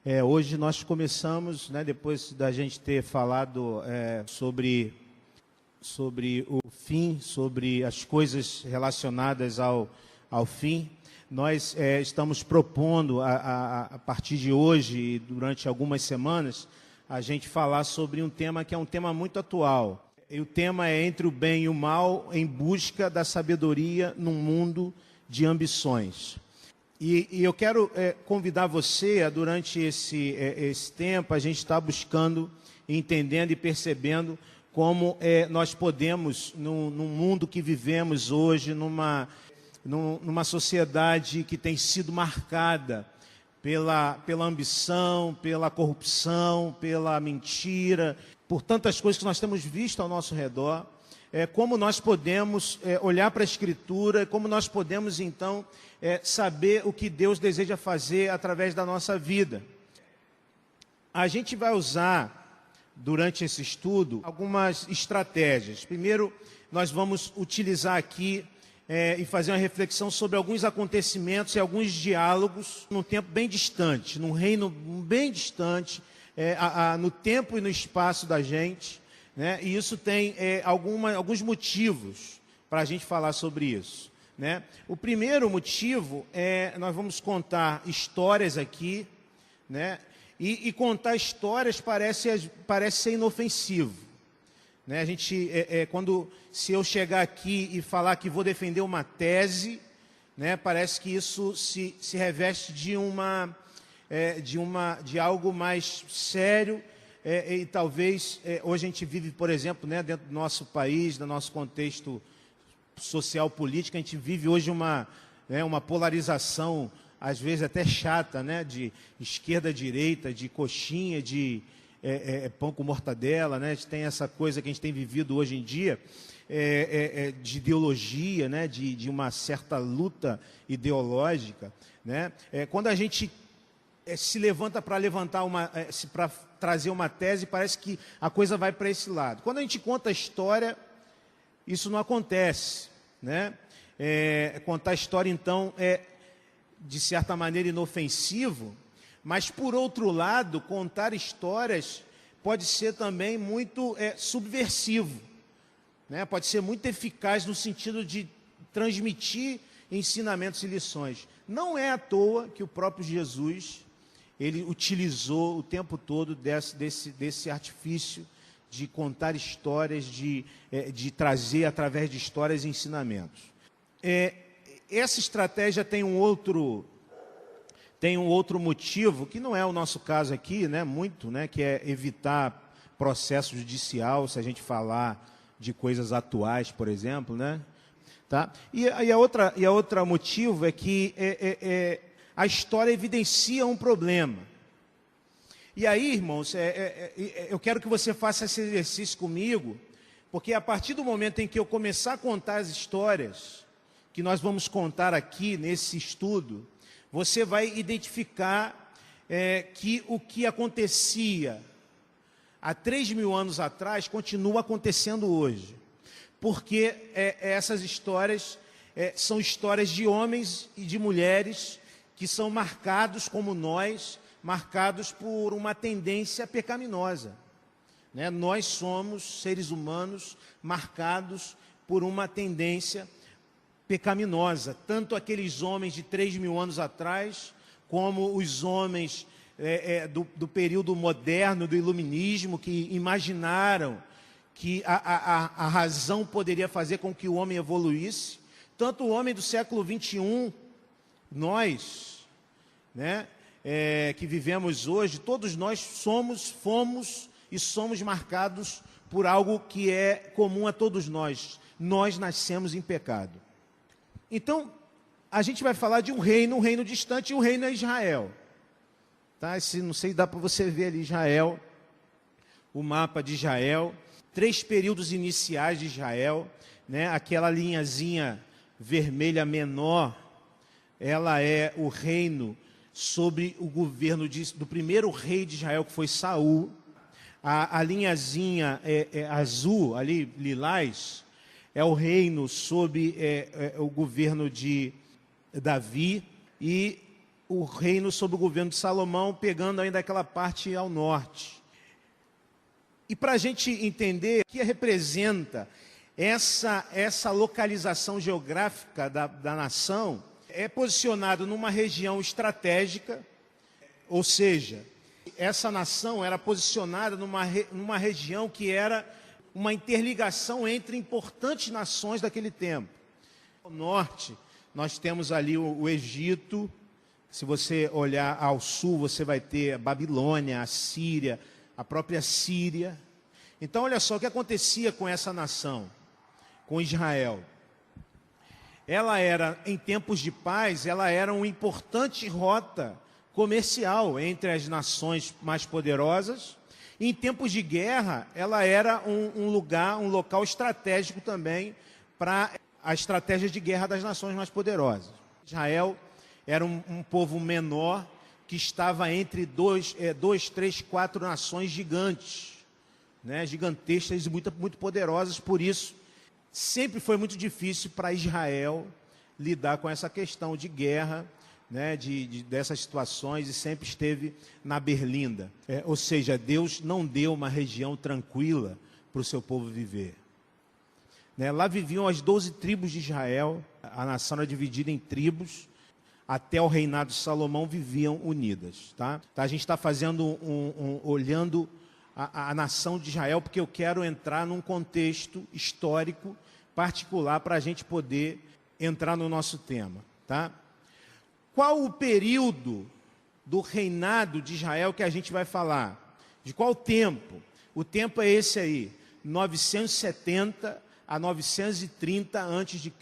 Hoje nós começamos, né, depois da gente ter falado sobre o fim, sobre as coisas relacionadas ao fim, nós estamos propondo, a partir de hoje e durante algumas semanas, a gente falar sobre um tema que é um tema muito atual. E o tema é Entre o Bem e o Mal, em busca da sabedoria num mundo de ambições. E eu quero convidar você, durante esse tempo, a gente está buscando, entendendo e percebendo como nós podemos, no mundo que vivemos hoje, numa sociedade que tem sido marcada pela ambição, pela corrupção, pela mentira, por tantas coisas que nós temos visto ao nosso redor, como nós podemos olhar para a Escritura, como nós podemos, então, saber o que Deus deseja fazer através da nossa vida. A gente vai usar, durante esse estudo, algumas estratégias. Primeiro, nós vamos utilizar aqui e fazer uma reflexão sobre alguns acontecimentos e alguns diálogos num tempo bem distante, num reino bem distante, no tempo e no espaço da gente, né? E isso tem alguns motivos para a gente falar sobre isso, né? O primeiro motivo nós vamos contar histórias aqui, né? E contar histórias parece ser inofensivo, né? A gente, se eu chegar aqui e falar que vou defender uma tese, né, parece que isso se reveste de algo mais sério, e talvez hoje a gente vive, por exemplo, né, dentro do nosso país, do nosso contexto social político, a gente vive hoje uma polarização, às vezes até chata, né, de esquerda, direita, de coxinha, de pão com mortadela, né? A gente tem essa coisa que a gente tem vivido hoje em dia, de ideologia, né? de uma certa luta ideológica, né? Quando a gente se levanta para para trazer uma tese, parece que a coisa vai para esse lado. Quando a gente conta a história, isso não acontece, né? Contar a história, então, de certa maneira inofensivo, mas, por outro lado, contar histórias pode ser também muito subversivo, né? Pode ser muito eficaz no sentido de transmitir ensinamentos e lições. Não é à toa que o próprio Jesus, ele utilizou o tempo todo desse artifício de contar histórias, de trazer através de histórias ensinamentos. Essa estratégia tem um outro motivo, que não é o nosso caso aqui, né, muito, né, que é evitar processo judicial, se a gente falar de coisas atuais, por exemplo, né? Tá? E a outra motivo é que a história evidencia um problema. E aí, irmãos, eu quero que você faça esse exercício comigo, porque a partir do momento em que eu começar a contar as histórias que nós vamos contar aqui nesse estudo, você vai identificar que o que acontecia há 3.000 anos atrás continua acontecendo hoje. Porque essas histórias são histórias de homens e de mulheres que são marcados, como nós, marcados por uma tendência pecaminosa, né? Nós somos seres humanos marcados por uma tendência pecaminosa, tanto aqueles homens de 3.000 anos atrás, como os homens do período moderno, do iluminismo, que imaginaram que a razão poderia fazer com que o homem evoluísse. Tanto o homem do século 21, nós, né, que vivemos hoje, todos nós fomos e somos marcados por algo que é comum a todos nós. Nós nascemos em pecado. Então, a gente vai falar de um reino distante, e o reino é Israel. Tá? Não sei, dá para você ver ali Israel, o mapa de Israel, 3 períodos iniciais de Israel, né? Aquela linhazinha vermelha menor, ela é o reino sobre o governo do primeiro rei de Israel, que foi Saul. A linhazinha azul, ali, lilás, é o reino sob o governo de Davi, e o reino sob o governo de Salomão, pegando ainda aquela parte ao norte. E para a gente entender o que representa essa localização geográfica da nação, é posicionado numa região estratégica, ou seja, essa nação era posicionada numa região que era uma interligação entre importantes nações daquele tempo. Ao norte, nós temos ali o Egito. Se você olhar ao sul, você vai ter a Babilônia, a Síria, a própria Síria. Então, olha só o que acontecia com essa nação, com Israel. Ela era, em tempos de paz, ela era uma importante rota comercial entre as nações mais poderosas. E em tempos de guerra, ela era um local estratégico também para a estratégia de guerra das nações mais poderosas. Israel era um povo menor que estava entre dois, três, quatro nações gigantes, né, gigantescas e muito poderosas. Por isso, sempre foi muito difícil para Israel lidar com essa questão de guerra, né, dessas situações, e sempre esteve na berlinda. Ou seja, Deus não deu uma região tranquila para o seu povo viver. Né, lá viviam as 12 tribos de Israel, a nação era dividida em tribos. Até o reinado de Salomão viviam unidas. Tá? A gente está fazendo olhando a nação de Israel, porque eu quero entrar num contexto histórico particular para a gente poder entrar no nosso tema. Tá? Qual o período do reinado de Israel que a gente vai falar? De qual tempo? O tempo é esse aí, 970 a 930 a.C.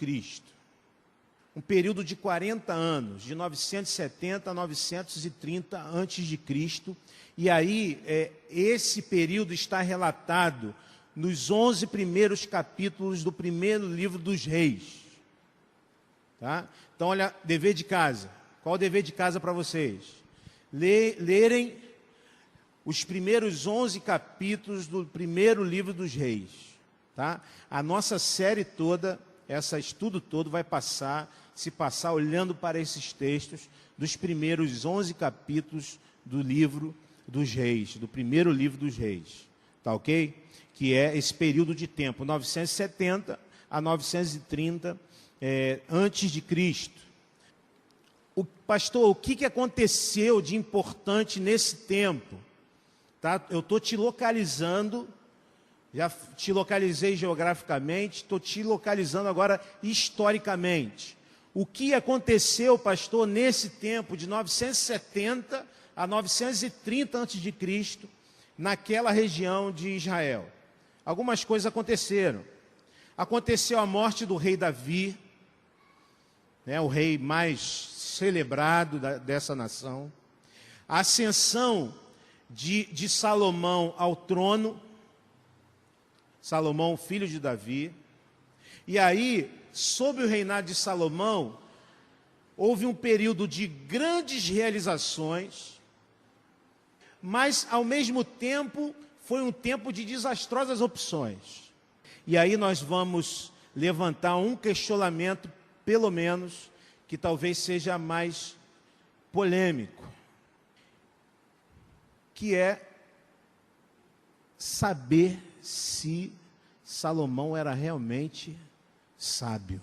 Um período de 40 anos, de 970 a 930 a.C. E aí, esse período está relatado nos 11 primeiros capítulos do primeiro livro dos Reis. Tá? Então, olha, dever de casa. Qual o dever de casa para vocês? Lerem os primeiros 11 capítulos do primeiro livro dos Reis. Tá? A nossa série toda, esse estudo todo vai se passar olhando para esses textos dos primeiros 11 capítulos do livro dos Reis, do primeiro livro dos Reis. Tá ok? Que é esse período de tempo, 970 a 930 antes de Cristo. Pastor, o que aconteceu de importante nesse tempo? Tá? Eu estou te localizando, já te localizei geograficamente, estou te localizando agora historicamente. O que aconteceu, pastor, nesse tempo de 970 a 930 a.C., naquela região de Israel? Algumas coisas aconteceram. Aconteceu a morte do rei Davi, né, o rei mais celebrado dessa nação. A ascensão de Salomão ao trono. Salomão, filho de Davi. E aí, sob o reinado de Salomão, houve um período de grandes realizações, mas, ao mesmo tempo, foi um tempo de desastrosas opções. E aí nós vamos levantar um questionamento, pelo menos, que talvez seja mais polêmico, que é saber se Salomão era realmente sábio.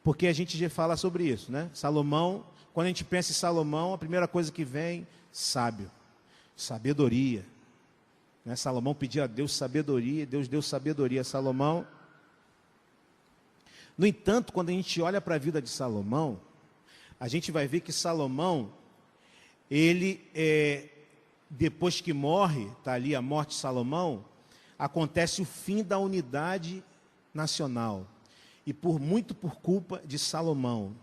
Porque a gente já fala sobre isso, né? Salomão, quando a gente pensa em Salomão, a primeira coisa que vem, sábio, sabedoria. Né? Salomão pedia a Deus sabedoria, Deus deu sabedoria a Salomão. No entanto, quando a gente olha para a vida de Salomão, a gente vai ver que Salomão, ele, depois que morre, está ali a morte de Salomão, acontece o fim da unidade nacional. E muito por culpa de Salomão,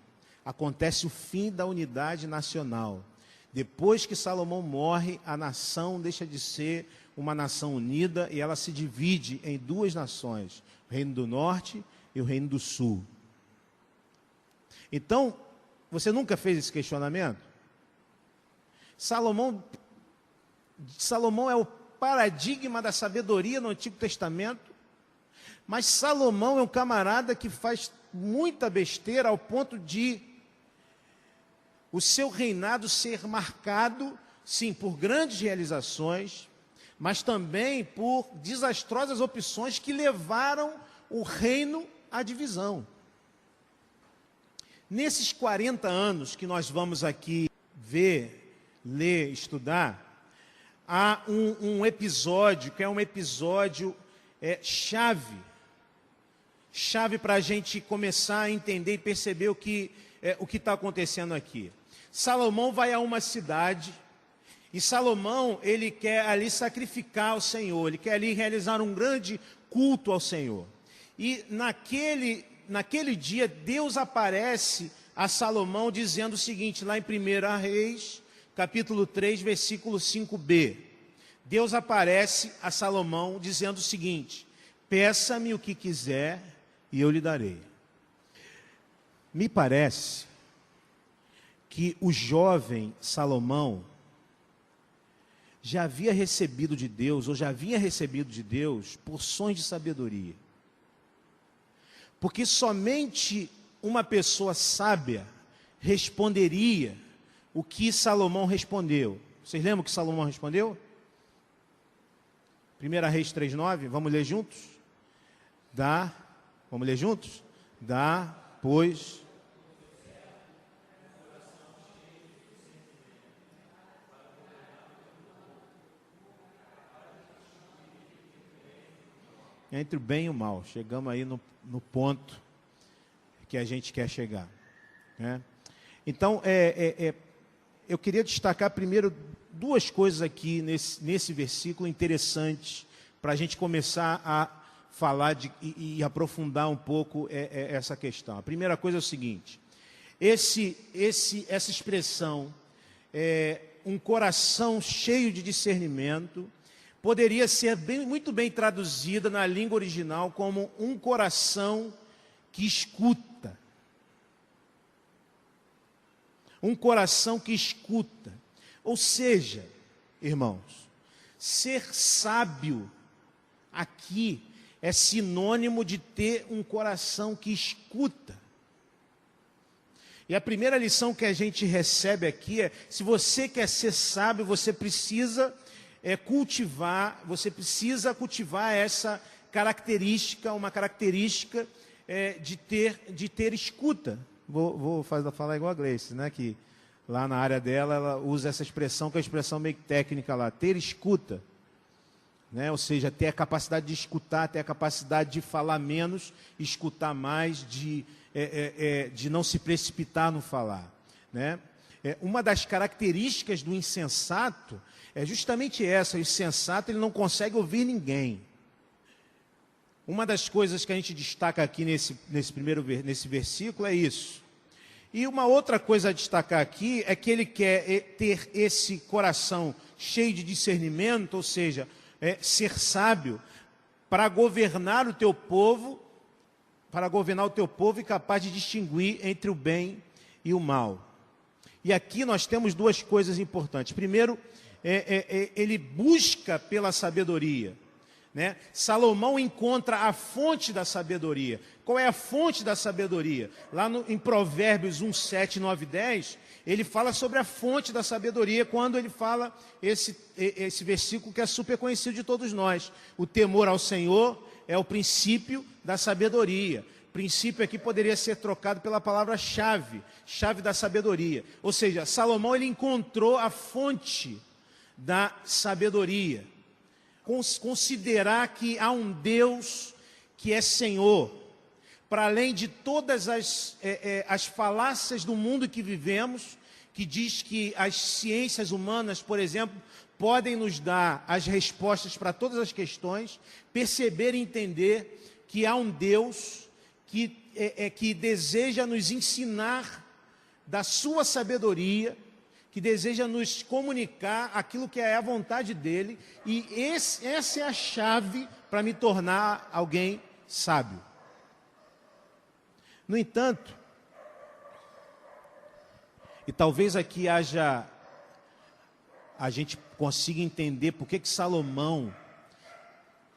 acontece o fim da unidade nacional. Depois que Salomão morre, a nação deixa de ser uma nação unida e ela se divide em duas nações, o Reino do Norte e o Reino do Sul. Então, você nunca fez esse questionamento? Salomão é o paradigma da sabedoria no Antigo Testamento, mas Salomão é um camarada que faz muita besteira ao ponto de o seu reinado ser marcado, sim, por grandes realizações, mas também por desastrosas opções que levaram o reino à divisão. Nesses 40 anos que nós vamos aqui ver, ler, estudar, há um episódio que é um episódio chave para a gente começar a entender e perceber o que está acontecendo aqui. Salomão vai a uma cidade e Salomão, ele quer ali sacrificar ao Senhor, ele quer ali realizar um grande culto ao Senhor. E naquele dia, Deus aparece a Salomão dizendo o seguinte, lá em 1 Reis, capítulo 3, versículo 5b. Deus aparece a Salomão dizendo o seguinte, peça-me o que quiser e eu lhe darei. Me parece que o jovem Salomão já havia recebido de Deus, ou já havia recebido de Deus, porções de sabedoria. Porque somente uma pessoa sábia responderia o que Salomão respondeu. Vocês lembram o que Salomão respondeu? 1 Reis 3,9, vamos ler juntos? Vamos ler juntos? Pois... entre o bem e o mal. Chegamos aí no ponto que a gente quer chegar, né? Então, eu queria destacar primeiro duas coisas aqui nesse versículo interessantes para a gente começar a falar e aprofundar um pouco essa questão. A primeira coisa é o seguinte, essa expressão, um coração cheio de discernimento, poderia ser muito bem traduzida na língua original como um coração que escuta. Um coração que escuta. Ou seja, irmãos, ser sábio aqui é sinônimo de ter um coração que escuta. E a primeira lição que a gente recebe aqui é, se você quer ser sábio, você precisa cultivar essa característica, uma característica de ter escuta. Vou falar igual a Gleice, né? Que lá na área dela, ela usa essa expressão, que é uma expressão meio técnica lá, ter escuta. Né? Ou seja, ter a capacidade de escutar, ter a capacidade de falar menos, escutar mais, de não se precipitar no falar. Né? Uma das características do insensato é justamente essa, o insensato ele não consegue ouvir ninguém. Uma das coisas que a gente destaca aqui nesse versículo é isso. E uma outra coisa a destacar aqui é que ele quer ter esse coração cheio de discernimento, ou seja, ser sábio para governar o teu povo, e capaz de distinguir entre o bem e o mal. E aqui nós temos duas coisas importantes. Primeiro, ele busca pela sabedoria. Né? Salomão encontra a fonte da sabedoria. Qual é a fonte da sabedoria? Lá em Provérbios 1, 7, 9, 10, ele fala sobre a fonte da sabedoria, quando ele fala esse versículo que é super conhecido de todos nós. O temor ao Senhor é o princípio da sabedoria. Princípio aqui poderia ser trocado pela palavra chave, chave da sabedoria. Ou seja, Salomão ele encontrou a fonte da sabedoria. Considerar que há um Deus que é Senhor, para além de todas as falácias do mundo que vivemos, que diz que as ciências humanas, por exemplo, podem nos dar as respostas para todas as questões, perceber e entender que há um Deus que deseja nos ensinar da sua sabedoria, que deseja nos comunicar aquilo que é a vontade dele, e essa é a chave para me tornar alguém sábio. No entanto, e talvez aqui a gente consiga entender por que Salomão,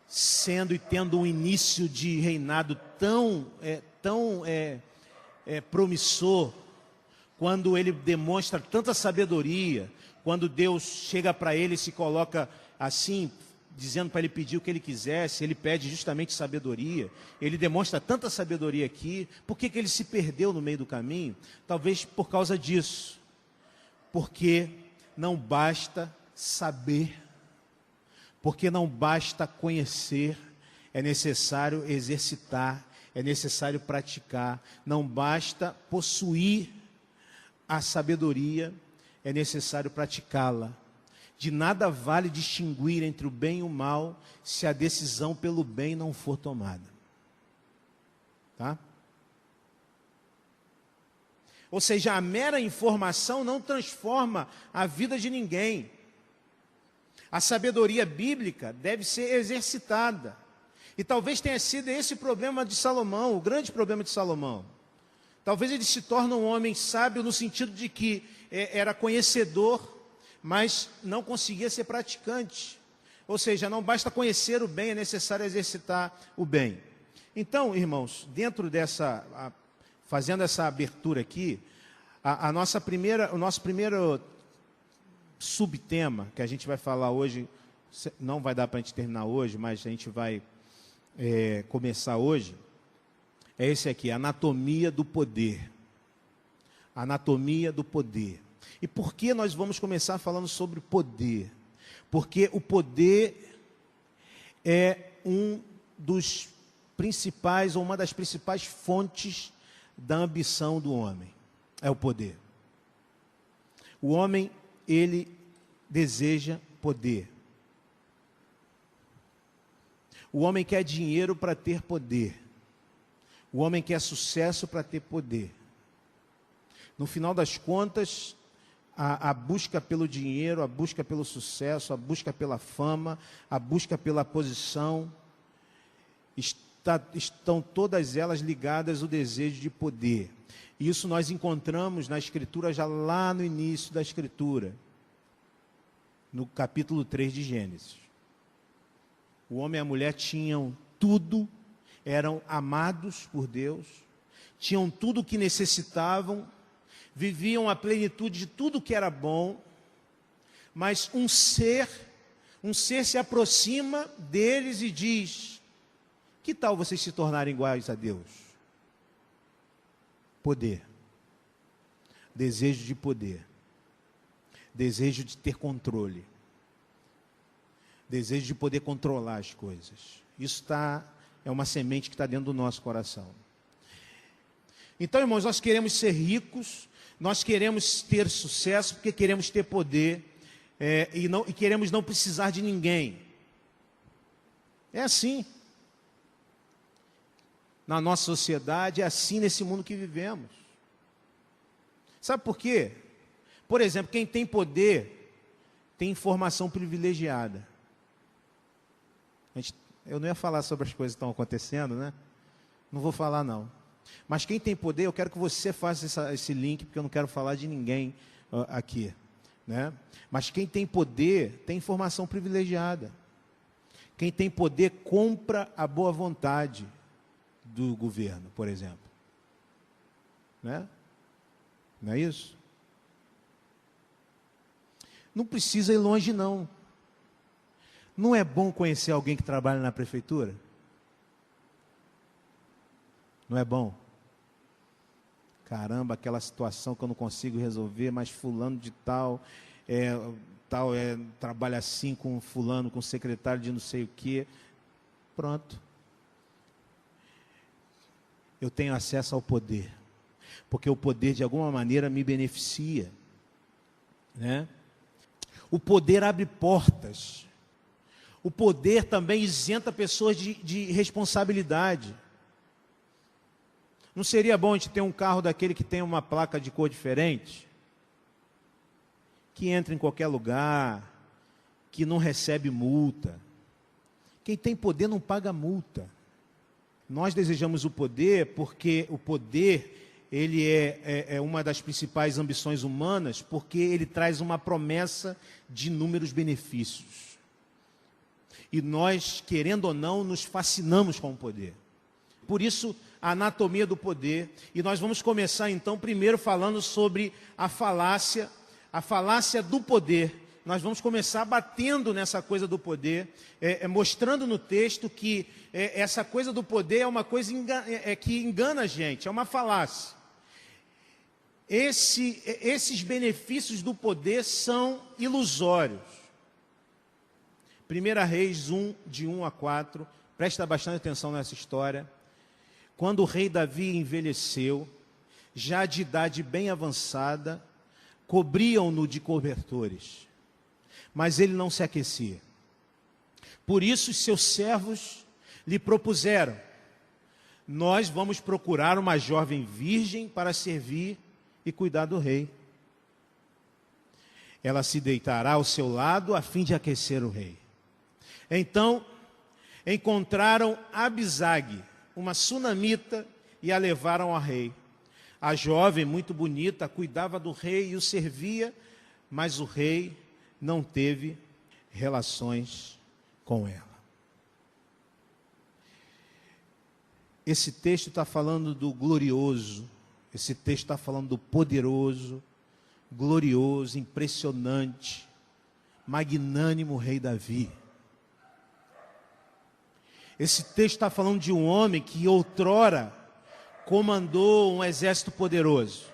sendo e tendo um início de reinado tão promissor, quando ele demonstra tanta sabedoria, quando Deus chega para ele e se coloca assim, dizendo para ele pedir o que ele quisesse, ele pede justamente sabedoria, ele demonstra tanta sabedoria aqui, por que ele se perdeu no meio do caminho? Talvez por causa disso, porque não basta saber, porque não basta conhecer, é necessário exercitar, é necessário praticar, não basta possuir a sabedoria, é necessário praticá-la. De nada vale distinguir entre o bem e o mal, se a decisão pelo bem não for tomada. Tá? Ou seja, a mera informação não transforma a vida de ninguém. A sabedoria bíblica deve ser exercitada. E talvez tenha sido esse o problema de Salomão, o grande problema de Salomão. Talvez ele se torne um homem sábio no sentido de que era conhecedor, mas não conseguia ser praticante. Ou seja, não basta conhecer o bem, é necessário exercitar o bem. Então, irmãos, dentro dessa, fazendo essa abertura aqui, o nosso primeiro subtema que a gente vai falar hoje, não vai dar para a gente terminar hoje, mas a gente vai começar hoje, é esse aqui, anatomia do poder. Anatomia do poder. E por que nós vamos começar falando sobre poder? Porque o poder é um dos principais, ou uma das principais fontes da ambição do homem. É o poder. O homem, ele deseja poder. O homem quer dinheiro para ter poder. O homem quer sucesso para ter poder. No final das contas, a busca pelo dinheiro, a busca pelo sucesso, a busca pela fama, a busca pela posição, estão todas elas ligadas ao desejo de poder. E isso nós encontramos na Escritura, já lá no início da Escritura, no capítulo 3 de Gênesis. O homem e a mulher tinham tudo, eram amados por Deus, tinham tudo o que necessitavam, viviam a plenitude de tudo que era bom, mas um ser se aproxima deles e diz: que tal vocês se tornarem iguais a Deus? Poder. Desejo de poder. Desejo de ter controle. Desejo de poder controlar as coisas. Isso é uma semente que está dentro do nosso coração. Então, irmãos, nós queremos ser ricos, nós queremos ter sucesso, porque queremos ter poder, e queremos não precisar de ninguém. É assim. Na nossa sociedade, é assim nesse mundo que vivemos. Sabe por quê? Por exemplo, quem tem poder tem informação privilegiada. Eu não ia falar sobre as coisas que estão acontecendo, né? Não vou falar, não. Mas quem tem poder, eu quero que você faça esse link, porque eu não quero falar de ninguém aqui, né? Mas quem tem poder tem informação privilegiada. Quem tem poder compra a boa vontade do governo, por exemplo. Né? Não é isso? Não precisa ir longe, não. Não é bom conhecer alguém que trabalha na prefeitura? Não é bom? Caramba, aquela situação que eu não consigo resolver, mas fulano de tal trabalha assim com fulano, com secretário de não sei o quê. Pronto. Eu tenho acesso ao poder, porque o poder de alguma maneira me beneficia, né? O poder abre portas. O poder também isenta pessoas de responsabilidade. Não seria bom a gente ter um carro daquele que tem uma placa de cor diferente? Que entra em qualquer lugar, que não recebe multa. Quem tem poder não paga multa. Nós desejamos o poder porque o poder, ele é uma das principais ambições humanas, porque ele traz uma promessa de inúmeros benefícios. E nós, querendo ou não, nos fascinamos com o poder. Por isso, a anatomia do poder. E nós vamos começar então primeiro falando sobre a falácia do poder. Nós vamos começar batendo nessa coisa do poder, mostrando no texto que essa coisa do poder é uma coisa que engana a gente, é uma falácia. Esses benefícios do poder são ilusórios. 1 Reis 1, de 1 a 4, presta bastante atenção nessa história. Quando o rei Davi envelheceu, já de idade bem avançada, cobriam-no de cobertores, mas ele não se aquecia. Por isso os seus servos lhe propuseram: nós vamos procurar uma jovem virgem para servir e cuidar do rei. Ela se deitará ao seu lado a fim de aquecer o rei. Então encontraram Abisag, uma sunamita, e a levaram ao rei. A jovem, muito bonita, cuidava do rei e o servia, mas o rei não teve relações com ela. Esse texto está falando do glorioso, esse texto está falando do poderoso, glorioso, impressionante, magnânimo rei Davi. Esse texto está falando de um homem que outrora comandou um exército poderoso.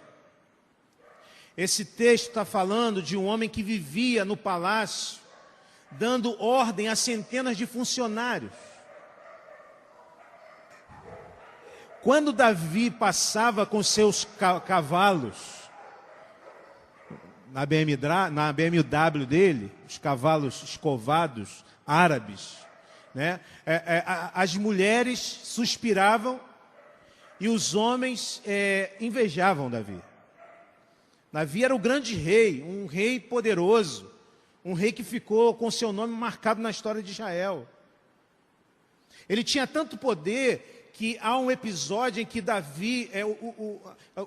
Esse texto está falando de um homem que vivia no palácio, dando ordem a centenas de funcionários. Quando Davi passava com seus cavalos, na BMW dele, os cavalos escovados, árabes, né? As mulheres suspiravam e os homens invejavam Davi. Davi era o grande rei, um rei poderoso, um rei que ficou com seu nome marcado na história de Israel. Ele tinha tanto poder que há um episódio em que Davi,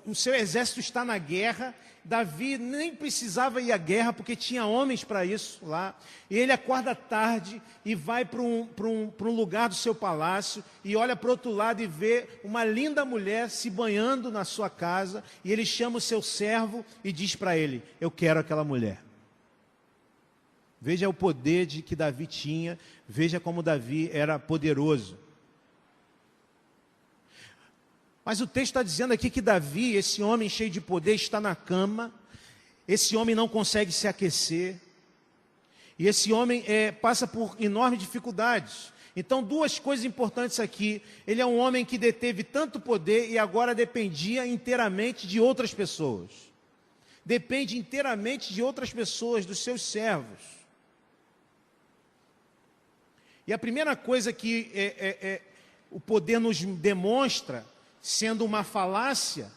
o seu exército está na guerra, Davi nem precisava ir à guerra porque tinha homens para isso lá, e ele acorda tarde e vai para um lugar do seu palácio e olha para o outro lado e vê uma linda mulher se banhando na sua casa, e ele chama o seu servo e diz para ele: eu quero aquela mulher. Veja o poder que Davi tinha, veja como Davi era poderoso. Mas o texto está dizendo aqui que Davi, esse homem cheio de poder, está na cama, esse homem não consegue se aquecer, e esse homem passa por enormes dificuldades. Então, duas coisas importantes aqui: ele é um homem que deteve tanto poder e agora dependia inteiramente de outras pessoas. Depende inteiramente de outras pessoas, dos seus servos. E a primeira coisa que o poder nos demonstra, sendo uma falácia,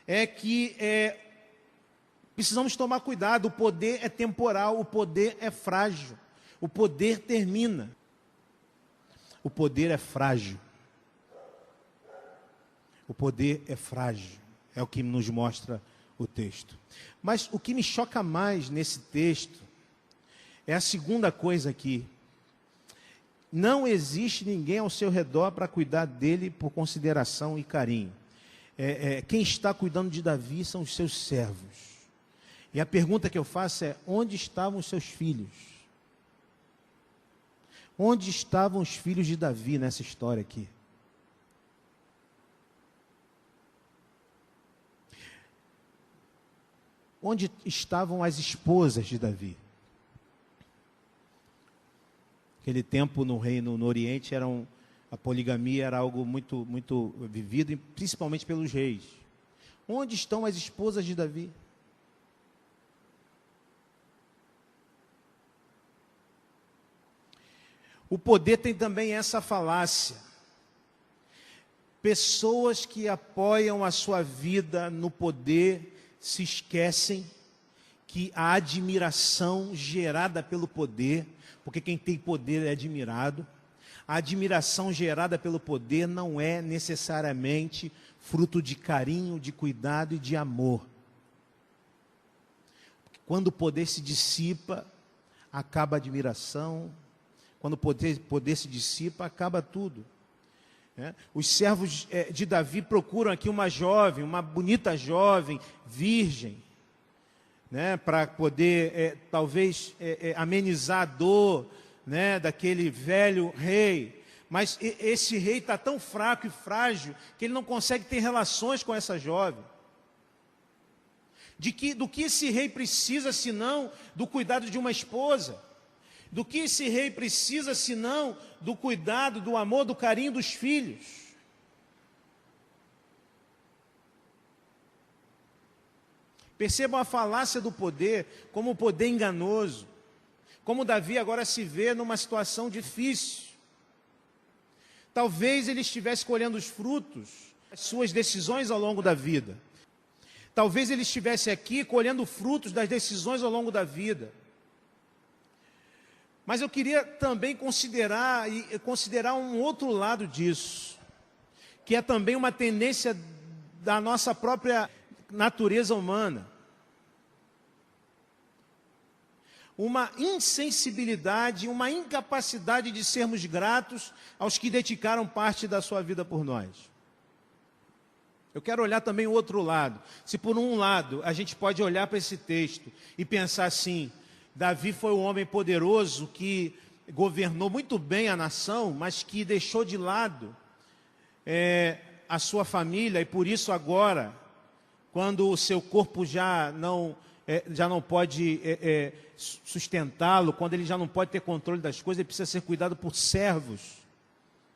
é que precisamos tomar cuidado. O poder é temporal, o poder é frágil, o poder termina. O poder é frágil. O poder é frágil, é o que nos mostra o texto. Mas o que me choca mais nesse texto é a segunda coisa aqui. Não existe ninguém ao seu redor para cuidar dele por consideração e carinho. Quem está cuidando de Davi são os seus servos. E a pergunta que eu faço é: onde estavam os seus filhos? Onde estavam os filhos de Davi nessa história aqui? Onde estavam as esposas de Davi? Naquele tempo no reino, no Oriente, a poligamia era algo muito, muito vivido, principalmente pelos reis. Onde estão as esposas de Davi? O poder tem também essa falácia. Pessoas que apoiam a sua vida no poder se esquecem que a admiração gerada pelo poder, porque quem tem poder é admirado, a admiração gerada pelo poder não é necessariamente fruto de carinho, de cuidado e de amor. Quando o poder se dissipa, acaba a admiração. Quando o poder se dissipa, acaba tudo. né? Os servos de Davi procuram aqui uma jovem, uma bonita jovem, virgem, né? Para poder, talvez, amenizar a dor, né? Daquele velho rei. Mas esse rei está tão fraco e frágil que ele não consegue ter relações com essa jovem. Do que esse rei precisa, senão do cuidado de uma esposa? Do que esse rei precisa, senão do cuidado, do amor, do carinho dos filhos? Percebam a falácia do poder como um poder enganoso. Como Davi agora se vê numa situação difícil. Talvez ele estivesse colhendo os frutos das suas decisões ao longo da vida. Talvez ele estivesse aqui colhendo frutos das decisões ao longo da vida. Mas eu queria também considerar um outro lado disso, que é também uma tendência da nossa própria natureza humana. Uma insensibilidade, uma incapacidade de sermos gratos aos que dedicaram parte da sua vida por nós. Eu quero olhar também o outro lado. Se por um lado a gente pode olhar para esse texto e pensar assim: Davi foi um homem poderoso que governou muito bem a nação, mas que deixou de lado a sua família, e por isso agora, quando o seu corpo já não pode sustentá-lo, quando ele já não pode ter controle das coisas, ele precisa ser cuidado por servos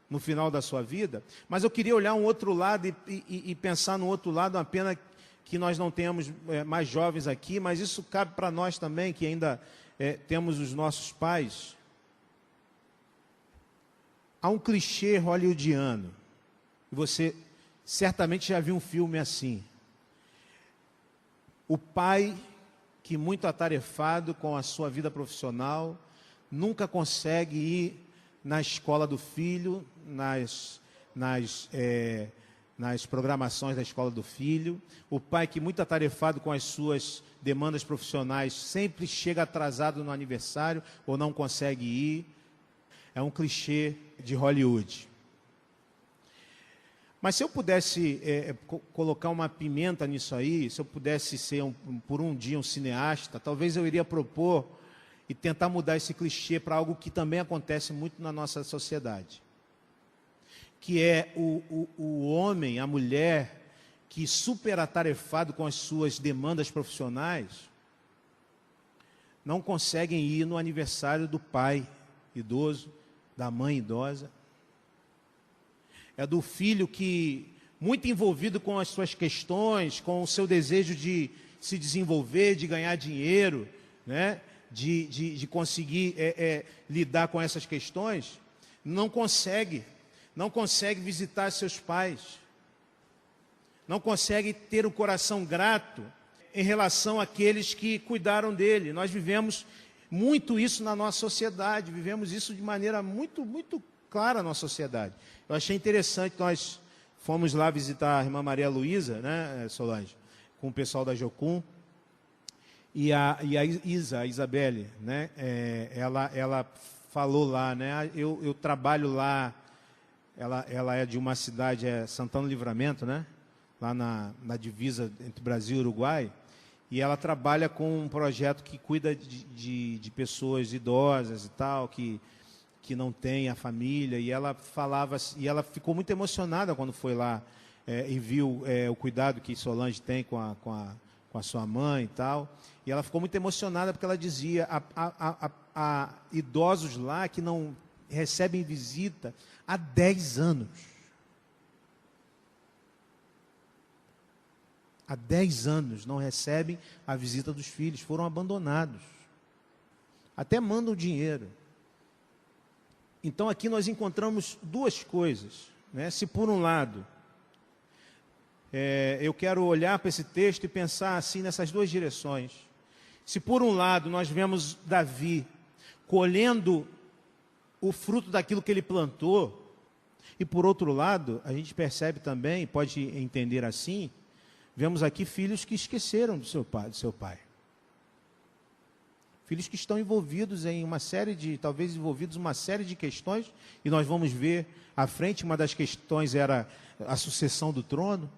no final da sua vida. Mas eu queria olhar um outro lado e pensar no outro lado. Uma pena que nós não tenhamos mais jovens aqui, mas isso cabe para nós também, que ainda temos os nossos pais. Há um clichê hollywoodiano, e você certamente já viu um filme assim. O pai que, muito atarefado com a sua vida profissional, nunca consegue ir na escola do filho, nas programações da escola do filho. O pai que, muito atarefado com as suas demandas profissionais, sempre chega atrasado no aniversário ou não consegue ir. É um clichê de Hollywood. Mas se eu pudesse colocar uma pimenta nisso aí, se eu pudesse ser por um dia um cineasta, talvez eu iria propor e tentar mudar esse clichê para algo que também acontece muito na nossa sociedade. Que é o homem, a mulher, que super atarefado com as suas demandas profissionais, não conseguem ir no aniversário do pai idoso, da mãe idosa. É do filho que, muito envolvido com as suas questões, com o seu desejo de se desenvolver, de ganhar dinheiro, né? de conseguir lidar com essas questões, não consegue visitar seus pais, não consegue ter o coração grato em relação àqueles que cuidaram dele. Nós vivemos muito isso na nossa sociedade, vivemos isso de maneira muito, muito clara na nossa sociedade. Eu achei interessante, nós fomos lá visitar a irmã Maria Luísa, né, Solange, com o pessoal da Jocum, e a Isabelle, né, ela falou lá, né, eu trabalho lá, ela é de uma cidade, Santana do Livramento, né, lá na divisa entre Brasil e Uruguai, e ela trabalha com um projeto que cuida de pessoas idosas e tal, que não tem a família, e ela falava, e ela ficou muito emocionada quando foi lá e viu o cuidado que Solange tem com a sua mãe e tal, e ela ficou muito emocionada porque ela dizia, há idosos lá que não recebem visita há 10 anos. Há 10 anos não recebem a visita dos filhos, foram abandonados. Até mandam dinheiro. Então aqui nós encontramos duas coisas, né? Se por um lado, eu quero olhar para esse texto e pensar assim nessas duas direções. Se por um lado nós vemos Davi colhendo o fruto daquilo que ele plantou, e por outro lado, a gente percebe também, pode entender assim, vemos aqui filhos que esqueceram do seu pai. Filhos que estão envolvidos em uma série de, talvez envolvidos em uma série de questões, e nós vamos ver à frente, uma das questões era a sucessão do trono.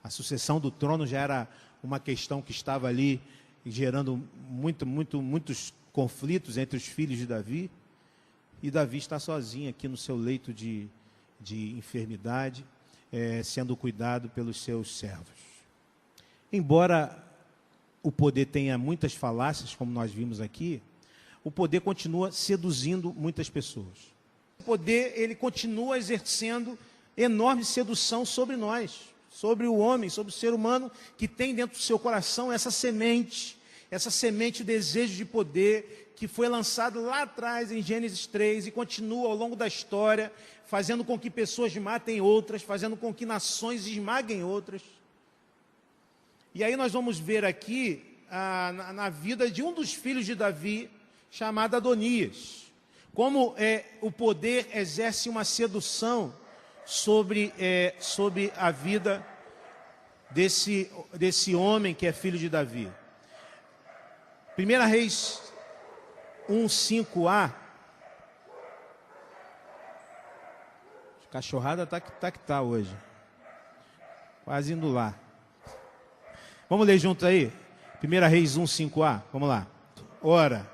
A sucessão do trono já era uma questão que estava ali gerando muitos conflitos entre os filhos de Davi. E Davi está sozinho aqui no seu leito de enfermidade, sendo cuidado pelos seus servos. Embora o poder tenha muitas falácias, como nós vimos aqui, o poder continua seduzindo muitas pessoas. O poder, ele continua exercendo enorme sedução sobre nós, sobre o homem, sobre o ser humano, que tem dentro do seu coração essa semente, o desejo de poder, que foi lançado lá atrás em Gênesis 3 e continua ao longo da história, fazendo com que pessoas matem outras, fazendo com que nações esmaguem outras. E aí nós vamos ver aqui, na vida de um dos filhos de Davi, chamado Adonias, como o poder exerce uma sedução sobre a vida desse homem que é filho de Davi. 1 Reis 1:5a. A cachorrada tá que tá hoje. Quase indo lá. Vamos ler junto aí? 1 Reis 1:5a. Vamos lá. Ora,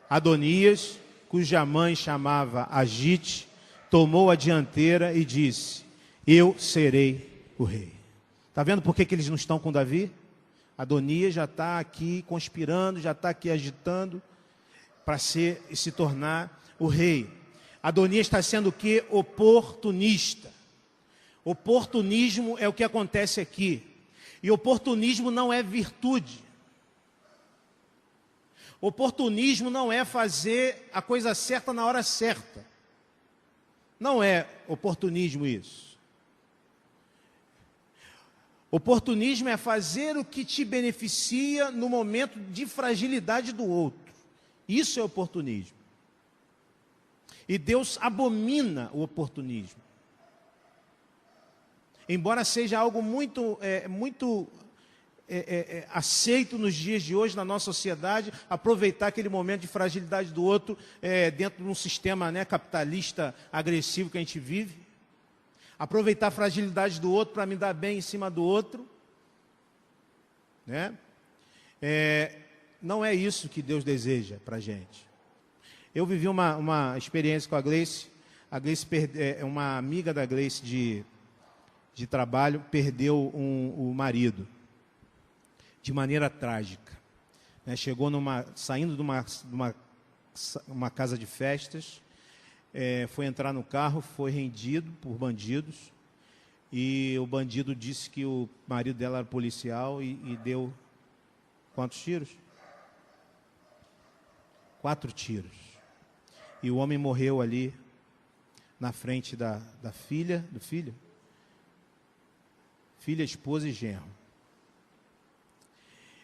Adonias, cuja mãe chamava Agite, tomou a dianteira e disse: eu serei o rei. Está vendo por que eles não estão com Davi? Adonias já está aqui conspirando, já está aqui agitando para se tornar o rei. Adonias está sendo o quê? Oportunista. Oportunismo é o que acontece aqui. E oportunismo não é virtude. Oportunismo não é fazer a coisa certa na hora certa. Não é oportunismo isso. Oportunismo é fazer o que te beneficia no momento de fragilidade do outro. Isso é oportunismo. E Deus abomina o oportunismo. Embora seja algo muito aceito nos dias de hoje na nossa sociedade, aproveitar aquele momento de fragilidade do outro dentro de um sistema capitalista agressivo que a gente vive. Aproveitar a fragilidade do outro para me dar bem em cima do outro. Não é isso que Deus deseja para a gente. Eu vivi uma experiência com a Gleice. A Gleice é uma amiga da Gleice de trabalho, perdeu o marido de maneira trágica. Chegou saindo de uma casa de festas, foi entrar no carro, foi rendido por bandidos, e o bandido disse que o marido dela era policial e deu quantos tiros? 4 tiros. E o homem morreu ali na frente da filha, do filho. Filha, esposa e genro.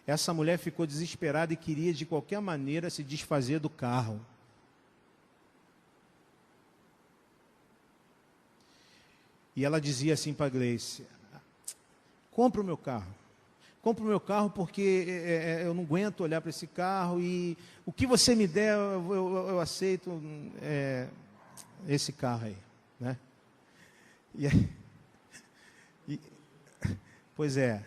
Essa mulher ficou desesperada e queria de qualquer maneira se desfazer do carro. E ela dizia assim para a Gleice: compra o meu carro. Compra o meu carro porque eu não aguento olhar para esse carro e o que você me der eu aceito esse carro aí. Né? Pois é.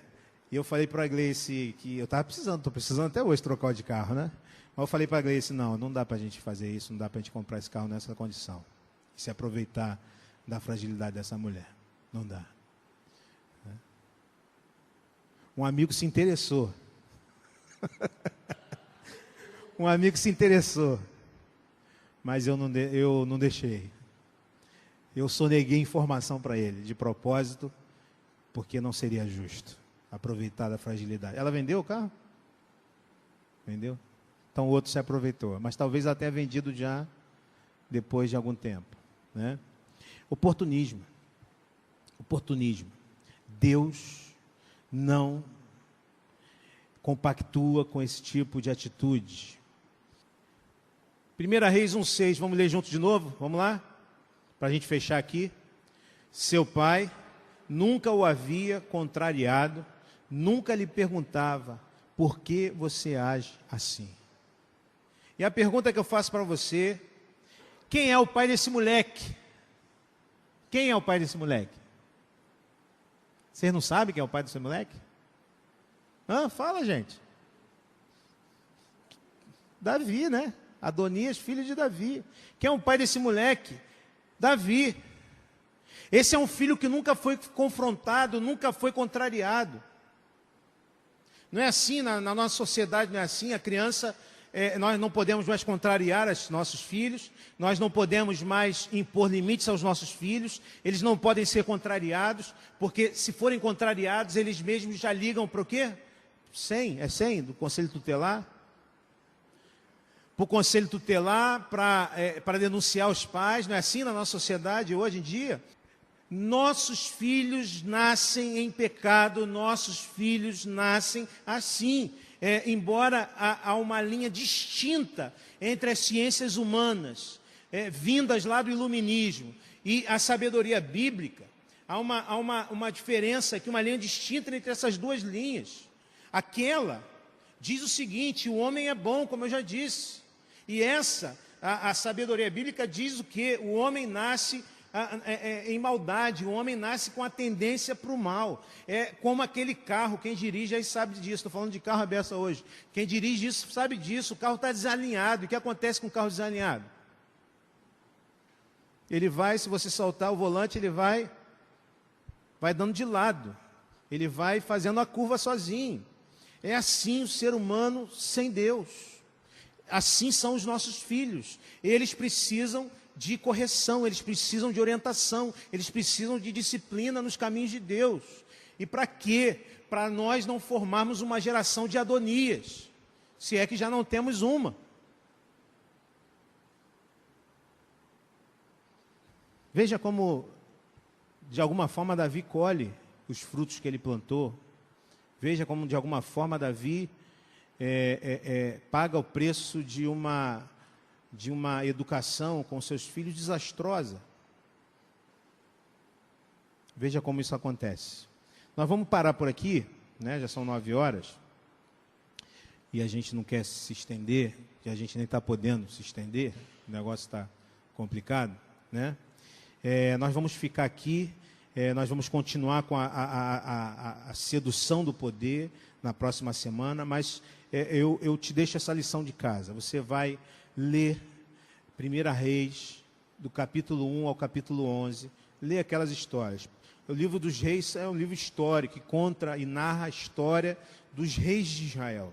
E eu falei para a Gleice que eu estava estou precisando até hoje trocar de carro, né? Mas eu falei para a Gleice: não dá para a gente fazer isso, não dá para a gente comprar esse carro nessa condição. E se aproveitar da fragilidade dessa mulher. Não dá. Um amigo se interessou. Um amigo se interessou. Mas eu não deixei. Eu soneguei informação para ele, de propósito, porque não seria justo aproveitar da fragilidade. Ela vendeu o carro? Vendeu? Então o outro se aproveitou. Mas talvez até vendido já depois de algum tempo. Né? Oportunismo. Deus não compactua com esse tipo de atitude. 1 Reis 1:6, vamos ler junto de novo? Vamos lá? Para a gente fechar aqui. Seu pai nunca o havia contrariado, nunca lhe perguntava: por que você age assim? E a pergunta que eu faço para você: quem é o pai desse moleque? Quem é o pai desse moleque? Vocês não sabem quem é o pai desse moleque? Fala, gente. Davi, né? Adonias, filho de Davi. Quem é o pai desse moleque? Davi. Esse é um filho que nunca foi confrontado, nunca foi contrariado. Não é assim, na nossa sociedade não é assim. A criança, nós não podemos mais contrariar os nossos filhos, nós não podemos mais impor limites aos nossos filhos, eles não podem ser contrariados, porque se forem contrariados, eles mesmos já ligam para o quê? 100, do Conselho Tutelar. Para o Conselho Tutelar, para denunciar os pais, não é assim na nossa sociedade hoje em dia? Nossos filhos nascem em pecado, nossos filhos nascem assim. Embora há uma linha distinta entre as ciências humanas, vindas lá do iluminismo, e a sabedoria bíblica, há uma diferença aqui, uma linha distinta entre essas duas linhas. Aquela diz o seguinte: o homem é bom, como eu já disse. E a sabedoria bíblica diz o quê? O homem nasce em maldade, o homem nasce com a tendência para o mal. É como aquele carro, quem dirige aí sabe disso. Estou falando de carro à beça hoje. Quem dirige isso sabe disso, o carro está desalinhado. E o que acontece com o carro desalinhado? Ele vai, se você soltar o volante, ele vai dando de lado. Ele vai fazendo a curva sozinho. É assim o ser humano sem Deus. Assim são os nossos filhos. Eles precisam de correção, eles precisam de orientação, eles precisam de disciplina nos caminhos de Deus. E para quê? Para nós não formarmos uma geração de Adonias, se é que já não temos uma. Veja como, de alguma forma, Davi colhe os frutos que ele plantou. Veja como, de alguma forma, Davi paga o preço de uma educação com seus filhos desastrosa. Veja como isso acontece. Nós vamos parar por aqui, né? Já são 9 horas, e a gente não quer se estender, e a gente nem está podendo se estender, o negócio está complicado, né? Nós vamos ficar aqui, nós vamos continuar com a sedução do poder na próxima semana, mas eu te deixo essa lição de casa. Você vai ler 1 Reis, do capítulo 1 ao capítulo 11, lê aquelas histórias. O livro dos reis é um livro histórico, que conta e narra a história dos reis de Israel.